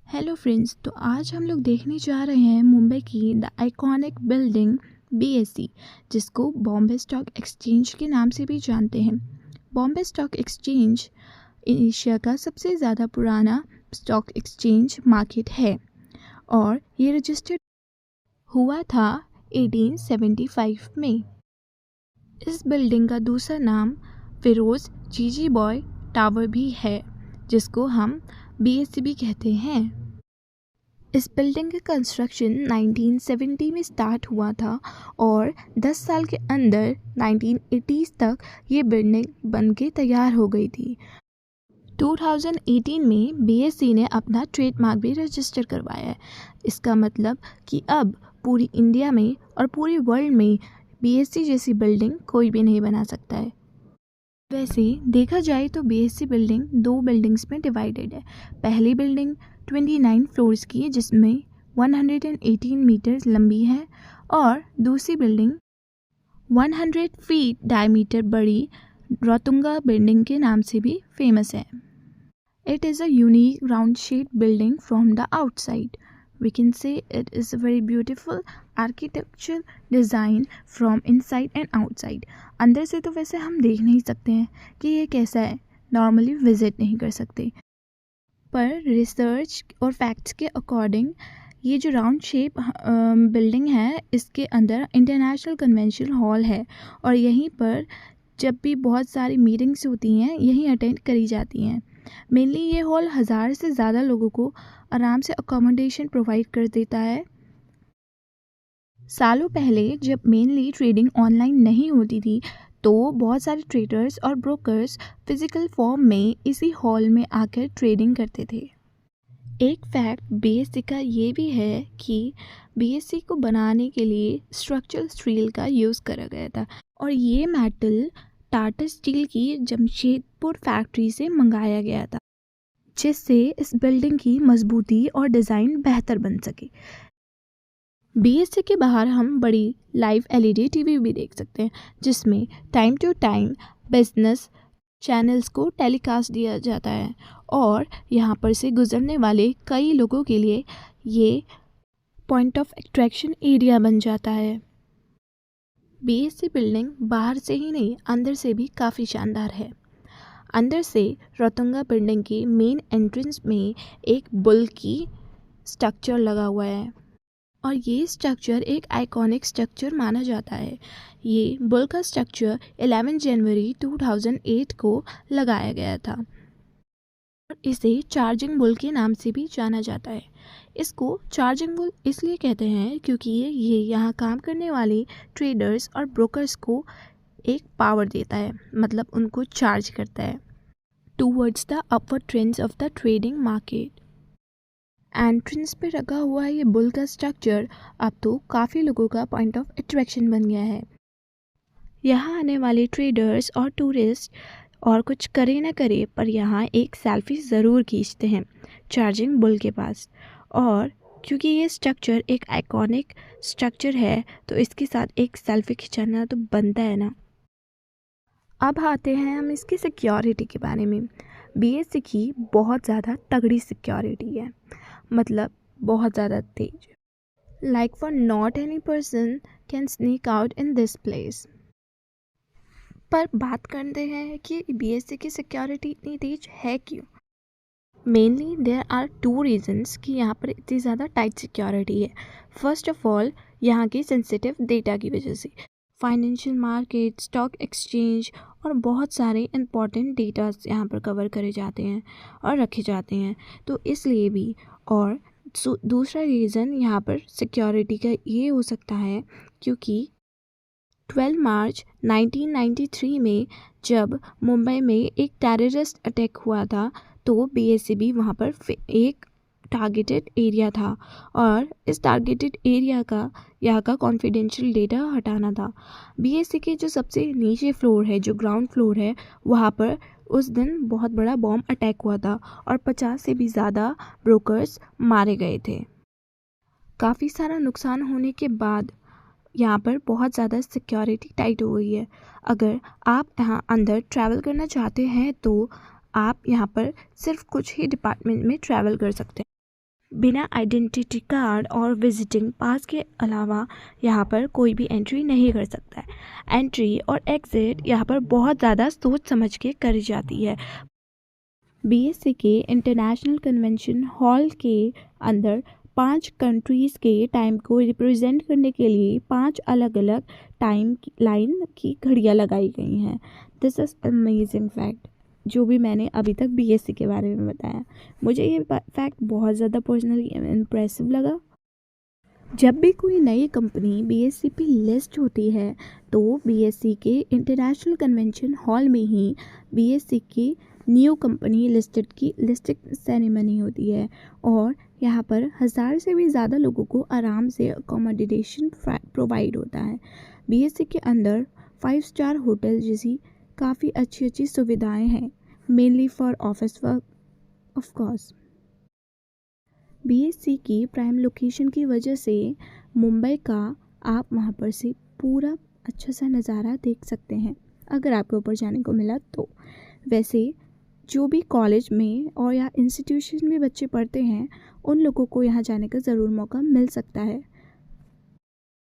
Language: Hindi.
हेलो फ्रेंड्स, तो आज हम लोग देखने जा रहे हैं मुंबई की द आइकॉनिक बिल्डिंग बीएससी, जिसको बॉम्बे स्टॉक एक्सचेंज के नाम से भी जानते हैं। बॉम्बे स्टॉक एक्सचेंज एशिया का सबसे ज़्यादा पुराना स्टॉक एक्सचेंज मार्केट है और ये रजिस्टर्ड हुआ था 1875 में। इस बिल्डिंग का दूसरा नाम फिरोज़ जीजी बॉय टावर भी है, जिसको हम बीएससी भी कहते हैं। इस बिल्डिंग का कंस्ट्रक्शन 1970 में स्टार्ट हुआ था और 10 साल के अंदर 1980s तक ये बिल्डिंग बन के तैयार हो गई थी। 2018 में बीएससी ने अपना ट्रेडमार्क भी रजिस्टर करवाया है। इसका मतलब कि अब पूरी इंडिया में और पूरी वर्ल्ड में बीएससी जैसी बिल्डिंग कोई भी नहीं बना सकता है। वैसे देखा जाए तो बीएससी बिल्डिंग दो बिल्डिंग्स में डिवाइडेड है। पहली बिल्डिंग 29 फ्लोर्स की है, जिसमें 118 मीटर्स लंबी है, और दूसरी बिल्डिंग 100 फीट डायमीटर बड़ी रोतुंगा बिल्डिंग के नाम से भी फेमस है। It is a unique round shaped building from the outside. We can say it is a very beautiful architectural design from inside and outside. अंदर से तो वैसे हम देख नहीं सकते हैं कि ये कैसा है, नॉर्मली विजिट नहीं कर सकते, पर रिसर्च और फैक्ट्स के अकॉर्डिंग ये जो राउंड शेप बिल्डिंग है, इसके अंदर इंटरनेशनल कन्वेंशन हॉल है और यहीं पर जब भी बहुत सारी मीटिंग्स होती हैं यहीं अटेंड करी जाती हैं। मेनली ये हॉल 1000 से ज़्यादा लोगों को आराम से अकोमोडेशन प्रोवाइड कर देता है। सालों पहले जब मेनली ट्रेडिंग ऑनलाइन नहीं होती थी, तो बहुत सारे ट्रेडर्स और ब्रोकर्स फिजिकल फॉर्म में इसी हॉल में आकर ट्रेडिंग करते थे। एक फैक्ट बीएससी का ये भी है कि बीएससी को बनाने के लिए स्ट्रक्चरल स्टील का यूज़ करा गया था और ये मेटल टाटा स्टील की जमशेदपुर फैक्ट्री से मंगाया गया था, जिससे इस बिल्डिंग की मजबूती और डिज़ाइन बेहतर बन सके। बीएससी के बाहर हम बड़ी लाइव एलईडी टीवी भी देख सकते हैं, जिसमें time to time business channels को टेलीकास्ट दिया जाता है और यहाँ पर से गुजरने वाले कई लोगों के लिए ये पॉइंट ऑफ अट्रैक्शन एरिया बन जाता है। बीएससी बिल्डिंग बाहर से ही नहीं, अंदर से भी काफ़ी शानदार है। अंदर से रोतुंगा बिल्डिंग की मेन एंट्रेंस में एक बुल की स्ट्रक्चर लगा हुआ है और ये स्ट्रक्चर एक आइकॉनिक स्ट्रक्चर माना जाता है। ये बुल का स्ट्रक्चर 11 जनवरी 2008 को लगाया गया था और इसे चार्जिंग बुल के नाम से भी जाना जाता है। इसको चार्जिंग बुल इसलिए कहते हैं क्योंकि ये यहाँ काम करने वाले ट्रेडर्स और ब्रोकर्स को एक पावर देता है, मतलब उनको चार्ज करता है towards the upward trends of the trading market. Entrance पे रखा हुआ है ये बुल का स्ट्रक्चर अब तो काफ़ी लोगों का पॉइंट ऑफ अट्रैक्शन बन गया है। यहाँ आने वाले ट्रेडर्स और टूरिस्ट और कुछ करे ना करे पर यहाँ एक सेल्फी ज़रूर खींचते हैं चार्जिंग बुल के पास, और क्योंकि ये स्ट्रक्चर एक आइकॉनिक स्ट्रक्चर है तो इसके साथ एक सेल्फी खिंचाना तो बनता है ना। अब आते हैं हम इसकी सिक्योरिटी के बारे में। बीएससी की बहुत ज़्यादा तगड़ी सिक्योरिटी है, मतलब बहुत ज़्यादा तेज। Like for not any person can sneak out in this place. पर बात करते हैं कि बीएससी की सिक्योरिटी इतनी तेज है क्यों। मेनली देयर आर 2 रीजन्स कि यहाँ पर इतनी ज़्यादा टाइट सिक्योरिटी है। फर्स्ट ऑफ ऑल, यहाँ की सेंसिटिव डेटा की वजह से फाइनेंशियल मार्केट, स्टॉक एक्सचेंज और बहुत सारे इंपॉर्टेंट डेटास यहाँ पर कवर करे जाते हैं और रखे जाते हैं, तो इसलिए भी। और दूसरा रीज़न यहाँ पर सिक्योरिटी का ये हो सकता है क्योंकि 12 मार्च 1993 में जब मुंबई में एक टेररिस्ट अटैक हुआ था, तो बीएससी भी वहाँ पर एक टारगेटेड एरिया था और इस टारगेटेड एरिया का यहाँ का कॉन्फिडेंशियल डेटा हटाना था। बीएससी के जो सबसे नीचे फ्लोर है, जो ग्राउंड फ्लोर है, वहाँ पर उस दिन बहुत बड़ा बॉम्ब अटैक हुआ था और 50 से भी ज़्यादा ब्रोकर्स मारे गए थे। काफ़ी सारा नुकसान होने के बाद यहाँ पर बहुत ज़्यादा सिक्योरिटी टाइट हो गई है। अगर आप यहाँ अंदर ट्रैवल करना चाहते हैं तो आप यहाँ पर सिर्फ कुछ ही डिपार्टमेंट में ट्रैवल कर सकते हैं। बिना आइडेंटिटी कार्ड और विजिटिंग पास के अलावा यहाँ पर कोई भी एंट्री नहीं कर सकता है। एंट्री और एग्ज़िट यहाँ पर बहुत ज़्यादा सोच समझ के करी जाती है। बीएससी के इंटरनेशनल कन्वेंशन हॉल के अंदर 5 कंट्रीज़ के टाइम को रिप्रेजेंट करने के लिए 5 अलग अलग टाइम लाइन की घड़ियाँ लगाई गई हैं। दिस इज़ अमेजिंग फैक्ट जो भी मैंने अभी तक बीएससी के बारे में बताया। मुझे ये फैक्ट बहुत ज़्यादा पर्सनली इम्प्रेसिव लगा। जब भी कोई नई कंपनी बीएससी पे लिस्ट होती है तो बीएससी के इंटरनेशनल कन्वेंशन हॉल में ही बीएससी की न्यू कंपनी लिस्टेड की लिस्टिंग सेरेमनी होती है और यहाँ पर 1000 से भी ज़्यादा लोगों को आराम से अकोमोडेशन प्रोवाइड होता है। बीएससी के अंदर 5 स्टार होटल जैसी काफ़ी अच्छी अच्छी सुविधाएं हैं, mainly for office work of course. BSc की प्राइम लोकेशन की वजह से मुंबई का आप वहाँ पर से पूरा अच्छा सा नज़ारा देख सकते हैं अगर आपको ऊपर जाने को मिला तो। वैसे जो भी कॉलेज में और या इंस्टीट्यूशन में बच्चे पढ़ते हैं उन लोगों को यहाँ जाने का ज़रूर मौका मिल सकता है।